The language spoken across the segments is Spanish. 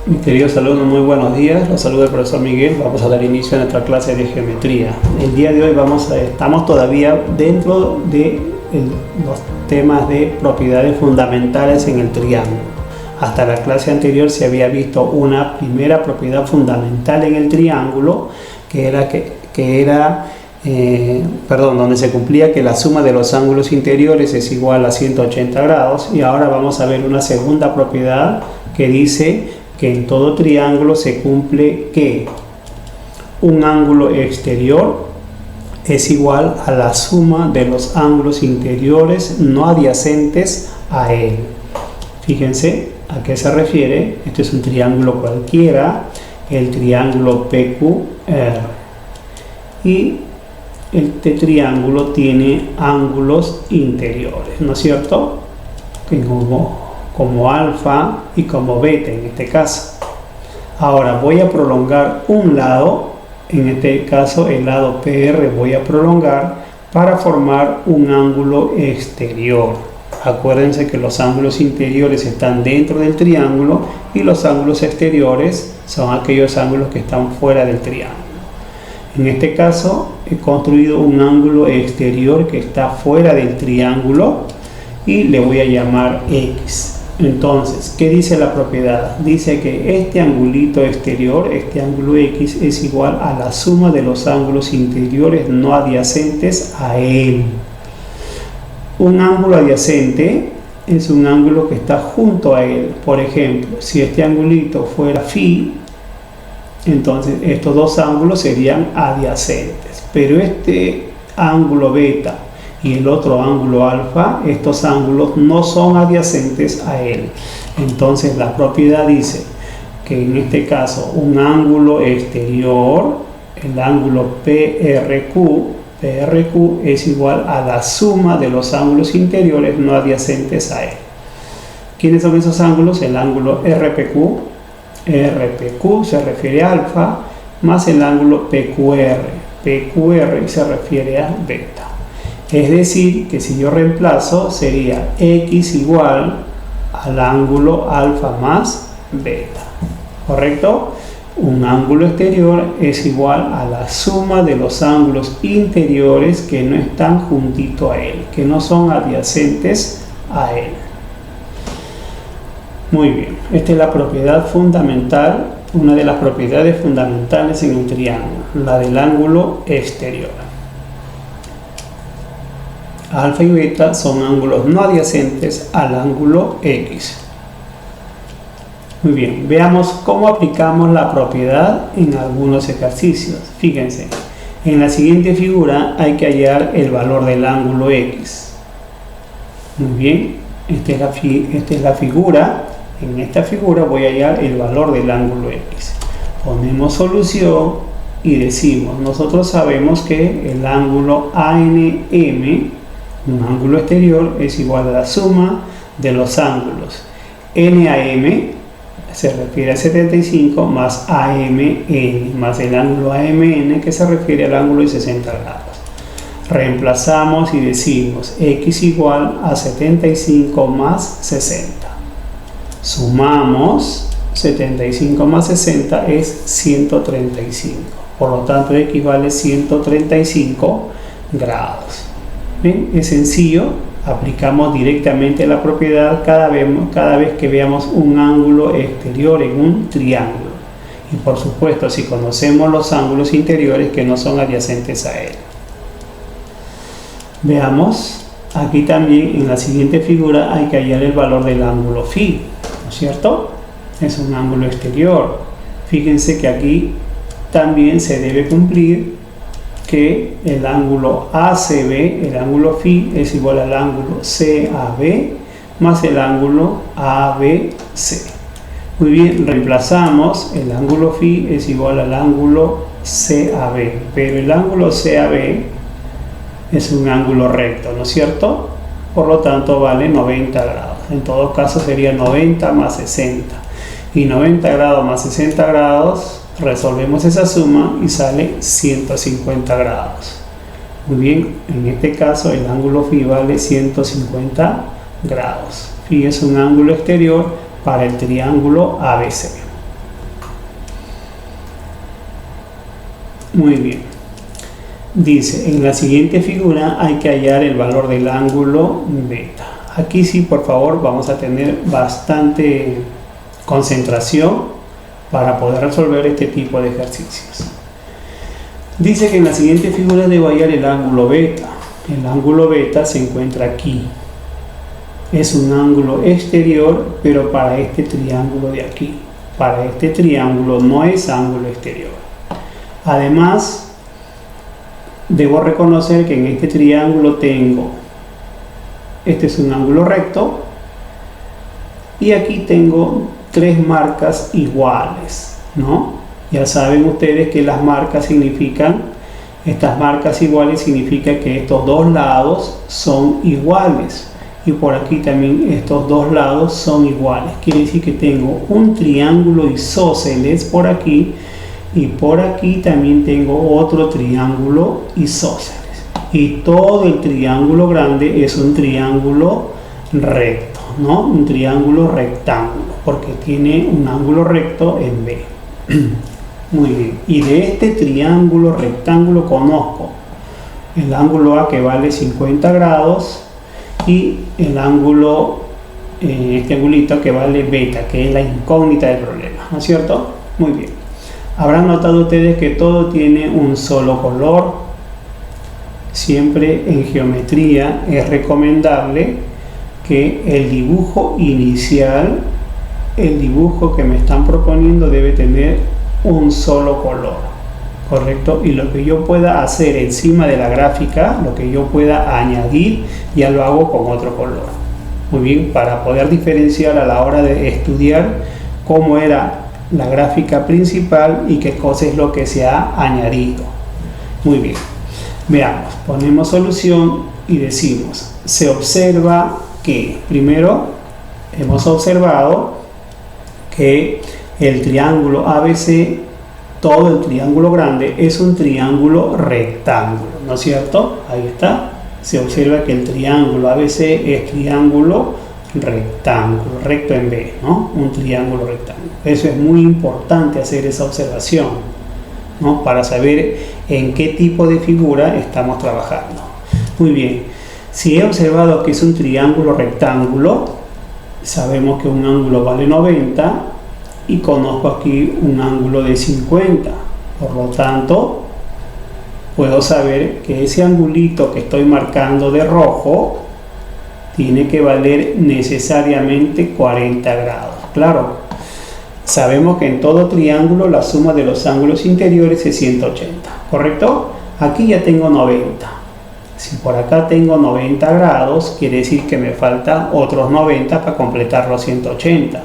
Mis queridos alumnos, muy buenos días. Los saluda el profesor Miguel. Vamos a dar inicio a nuestra clase de geometría. El día de hoy estamos todavía dentro de los temas de propiedades fundamentales en el triángulo. Hasta la clase anterior se había visto una primera propiedad fundamental en el triángulo, donde se cumplía que la suma de los ángulos interiores es igual a 180 grados. Y ahora vamos a ver una segunda propiedad que dice que en todo triángulo se cumple que un ángulo exterior es igual a la suma de los ángulos interiores no adyacentes a él. Fíjense a qué se refiere. Este es un triángulo cualquiera, el triángulo PQR, y este triángulo tiene ángulos interiores, ¿no es cierto? Como alfa y como beta en este caso. Ahora voy a prolongar un lado, en este caso el lado PR voy a prolongar para formar un ángulo exterior. Acuérdense que los ángulos interiores están dentro del triángulo y los ángulos exteriores son aquellos ángulos que están fuera del triángulo. En este caso he construido un ángulo exterior que está fuera del triángulo y le voy a llamar X. Entonces, ¿qué dice la propiedad? Dice que este angulito exterior, este ángulo X, es igual a la suma de los ángulos interiores no adyacentes a él. Un ángulo adyacente es un ángulo que está junto a él. Por ejemplo, si este angulito fuera phi, entonces estos dos ángulos serían adyacentes. Pero este ángulo beta y el otro ángulo alfa, estos ángulos no son adyacentes a él. Entonces la propiedad dice que en este caso un ángulo exterior, el ángulo PRQ es igual a la suma de los ángulos interiores no adyacentes a él. ¿Quiénes son esos ángulos? El ángulo RPQ se refiere a alfa, más el ángulo PQR se refiere a beta. Es decir, que si yo reemplazo sería X igual al ángulo alfa más beta, ¿correcto? Un ángulo exterior es igual a la suma de los ángulos interiores que no están juntito a él, que no son adyacentes a él. Muy bien, esta es la propiedad fundamental, una de las propiedades fundamentales en un triángulo, la del ángulo exterior. Alfa y beta son ángulos no adyacentes al ángulo X. Muy bien, veamos cómo aplicamos la propiedad en algunos ejercicios. Fíjense, en la siguiente figura hay que hallar el valor del ángulo X. Muy bien, esta es la figura. En esta figura voy a hallar el valor del ángulo X. Ponemos solución y decimos, nosotros sabemos que el ángulo ANM, un ángulo exterior, es igual a la suma de los ángulos NAM, se refiere a 75, más AMN, más el ángulo AMN, que se refiere al ángulo de 60 grados. Reemplazamos y decimos X igual a 75 más 60. Sumamos 75 más 60 es 135. Por lo tanto, X vale 135 grados. Bien, es sencillo, aplicamos directamente la propiedad cada vez que veamos un ángulo exterior en un triángulo. Y por supuesto, si conocemos los ángulos interiores que no son adyacentes a él. Veamos, aquí también en la siguiente figura hay que hallar el valor del ángulo phi, ¿no es cierto? Es un ángulo exterior. Fíjense que aquí también se debe cumplir que el ángulo ACB, el ángulo phi, es igual al ángulo CAB más el ángulo ABC. Muy bien, reemplazamos, el ángulo phi es igual al ángulo CAB, pero el ángulo CAB es un ángulo recto, ¿no es cierto? Por lo tanto vale 90 grados. En todo caso sería 90 más 60. Y 90 grados más 60 grados, resolvemos esa suma y sale 150 grados. Muy bien, en este caso el ángulo phi vale 150 grados. Phi es un ángulo exterior para el triángulo ABC. Muy bien. Dice, en la siguiente figura hay que hallar el valor del ángulo beta. Aquí sí, por favor, vamos a tener bastante concentración para poder resolver este tipo de ejercicios. Dice que en la siguiente figura debo hallar el ángulo beta. El ángulo beta se encuentra aquí. Es un ángulo exterior, pero para este triángulo de aquí. Para este triángulo no es ángulo exterior. Además, debo reconocer que en este triángulo tengo, este es un ángulo recto, y aquí tengo tres marcas iguales, ¿no? Ya saben ustedes que las marcas significan, estas marcas iguales significa que estos dos lados son iguales, y por aquí también estos dos lados son iguales. Quiere decir que tengo un triángulo isósceles por aquí, y por aquí también tengo otro triángulo isósceles, y todo el triángulo grande es un triángulo recto, ¿no? Un triángulo rectángulo, porque tiene un ángulo recto en B. Muy bien, y de este triángulo rectángulo conozco el ángulo A, que vale 50 grados, y el ángulo, este angulito que vale beta, que es la incógnita del problema, ¿no es cierto? Muy bien. Habrán notado ustedes que todo tiene un solo color. Siempre en geometría es recomendable que el dibujo inicial, el dibujo que me están proponiendo, debe tener un solo color, ¿correcto? Y lo que yo pueda hacer encima de la gráfica, lo que yo pueda añadir, ya lo hago con otro color. Muy bien, para poder diferenciar a la hora de estudiar cómo era la gráfica principal y qué cosa es lo que se ha añadido. Muy bien, veamos, ponemos solución y decimos, se observa que, primero, hemos observado que el triángulo ABC, todo el triángulo grande, es un triángulo rectángulo, ¿no es cierto? Ahí está, se observa que el triángulo ABC es triángulo rectángulo, recto en B, ¿no? Un triángulo rectángulo. Eso es muy importante, hacer esa observación, ¿no? Para saber en qué tipo de figura estamos trabajando. Muy bien, si he observado que es un triángulo rectángulo, sabemos que un ángulo vale 90 y conozco aquí un ángulo de 50. Por lo tanto, puedo saber que ese angulito que estoy marcando de rojo tiene que valer necesariamente 40 grados. Claro, sabemos que en todo triángulo la suma de los ángulos interiores es 180, ¿correcto? Aquí ya tengo 90. Si por acá tengo 90 grados, quiere decir que me faltan otros 90 para completar los 180.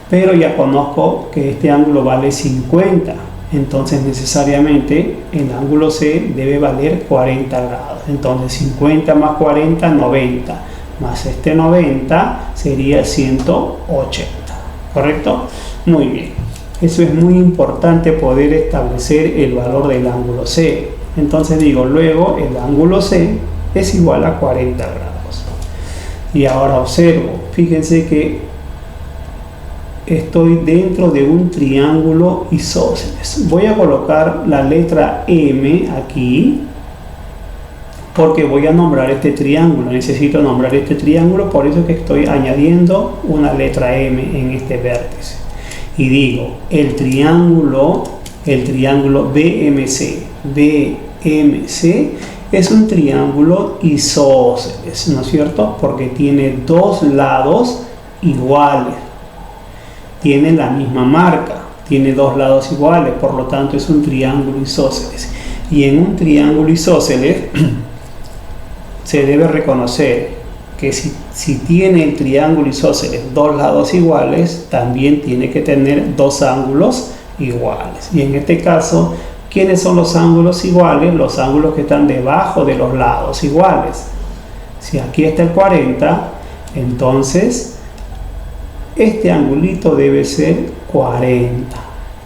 Pero ya conozco que este ángulo vale 50. Entonces necesariamente el ángulo C debe valer 40 grados. Entonces 50 más 40, 90. Más este 90 sería 180, ¿correcto? Muy bien, eso es muy importante, poder establecer el valor del ángulo C. Entonces digo, luego el ángulo C es igual a 40 grados. Y ahora observo, fíjense que estoy dentro de un triángulo isósceles. Voy a colocar la letra M aquí, porque voy a nombrar este triángulo, necesito nombrar este triángulo, por eso es que estoy añadiendo una letra M en este vértice. Y digo, el triángulo BMC es un triángulo isósceles, ¿no es cierto? Porque tiene dos lados iguales, tiene la misma marca, tiene dos lados iguales, por lo tanto es un triángulo isósceles. Y en un triángulo isósceles se debe reconocer que si tiene el triángulo isósceles dos lados iguales, también tiene que tener dos ángulos iguales. Y en este caso, ¿quiénes son los ángulos iguales? Los ángulos que están debajo de los lados iguales. Si aquí está el 40, entonces este angulito debe ser 40,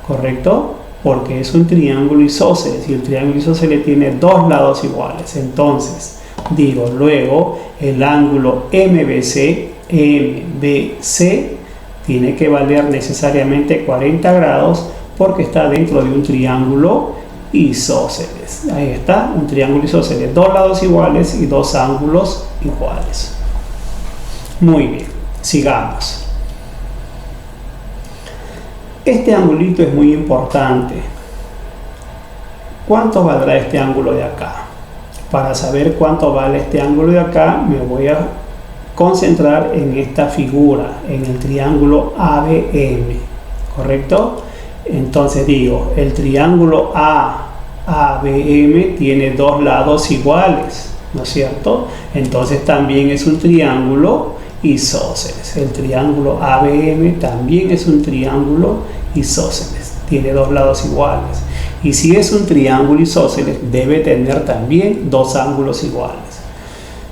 ¿correcto? Porque es un triángulo isósceles y el triángulo isósceles tiene dos lados iguales. Entonces digo, luego el ángulo MBC tiene que valer necesariamente 40 grados porque está dentro de un triángulo isósceles. Ahí está, un triángulo isósceles, dos lados iguales y dos ángulos iguales. Muy bien, sigamos. Este angulito es muy importante. ¿Cuánto valdrá este ángulo de acá? Para saber cuánto vale este ángulo de acá, me voy a concentrar en esta figura, en el triángulo ABM, ¿correcto? Entonces digo, el triángulo ABM tiene dos lados iguales, ¿no es cierto? Entonces también es un triángulo isósceles. El triángulo ABM también es un triángulo isósceles, tiene dos lados iguales. Y si es un triángulo isósceles, debe tener también dos ángulos iguales.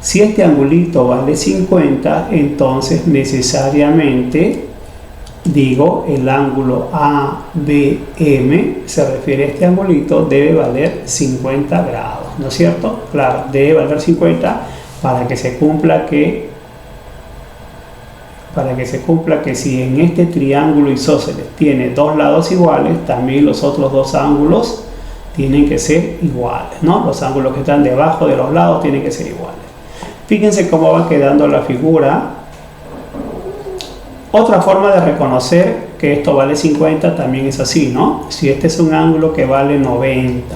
Si este angulito vale 50, entonces necesariamente digo el ángulo ABM, se refiere a este angulito, debe valer 50 grados, ¿no es cierto? Claro, debe valer 50 para que se cumpla que si en este triángulo isósceles tiene dos lados iguales, también los otros dos ángulos tienen que ser iguales, ¿no? Los ángulos que están debajo de los lados tienen que ser iguales. Fíjense cómo va quedando la figura. Otra forma de reconocer que esto vale 50 también es así, ¿no? Si este es un ángulo que vale 90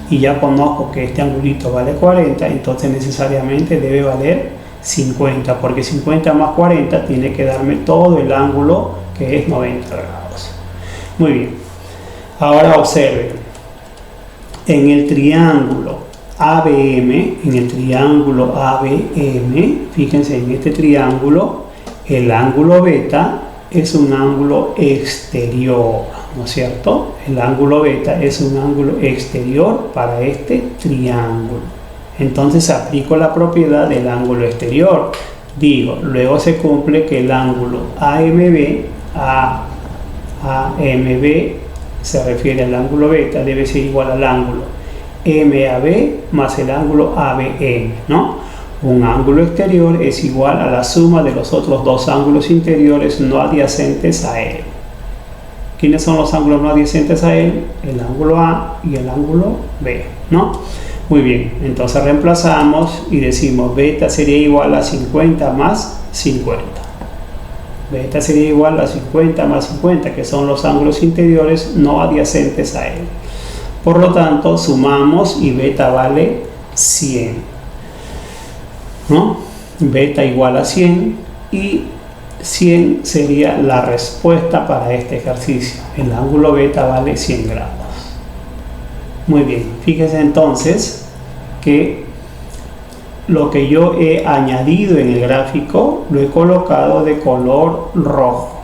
y ya conozco que este angulito vale 40, entonces necesariamente debe valer 50, porque 50 más 40 tiene que darme todo el ángulo que es 90 grados. Muy bien, ahora observen, en el triángulo ABM, fíjense en este triángulo, el ángulo beta es un ángulo exterior, ¿no es cierto? El ángulo beta es un ángulo exterior para este triángulo. Entonces aplico la propiedad del ángulo exterior. Digo, luego se cumple que el ángulo AMB se refiere al ángulo beta, debe ser igual al ángulo MAB más el ángulo ABM, ¿no? Un ángulo exterior es igual a la suma de los otros dos ángulos interiores no adyacentes a él. ¿Quiénes son los ángulos no adyacentes a él? El ángulo A y el ángulo B, ¿no? Muy bien, entonces reemplazamos y decimos beta sería igual a 50 más 50. Beta sería igual a 50 más 50, que son los ángulos interiores no adyacentes a él. Por lo tanto, sumamos y beta vale 100, ¿no? Beta igual a 100 y 100 sería la respuesta para este ejercicio. El ángulo beta vale 100 grados. Muy bien, fíjense entonces que lo que yo he añadido en el gráfico lo he colocado de color rojo,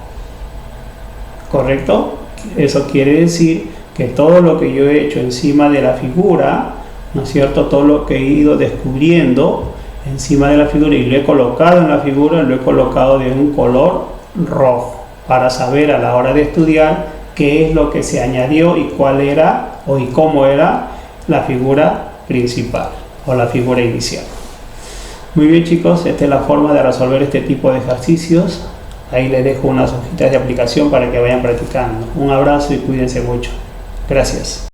¿correcto? Eso quiere decir que todo lo que yo he hecho encima de la figura, ¿no es cierto? Todo lo que he ido descubriendo encima de la figura y lo he colocado en la figura, lo he colocado de un color rojo para saber a la hora de estudiar qué es lo que se añadió y cuál era y cómo era la figura principal o la figura inicial. Muy bien, chicos, esta es la forma de resolver este tipo de ejercicios. Ahí les dejo unas hojitas de aplicación para que vayan practicando. Un abrazo y cuídense mucho. Gracias.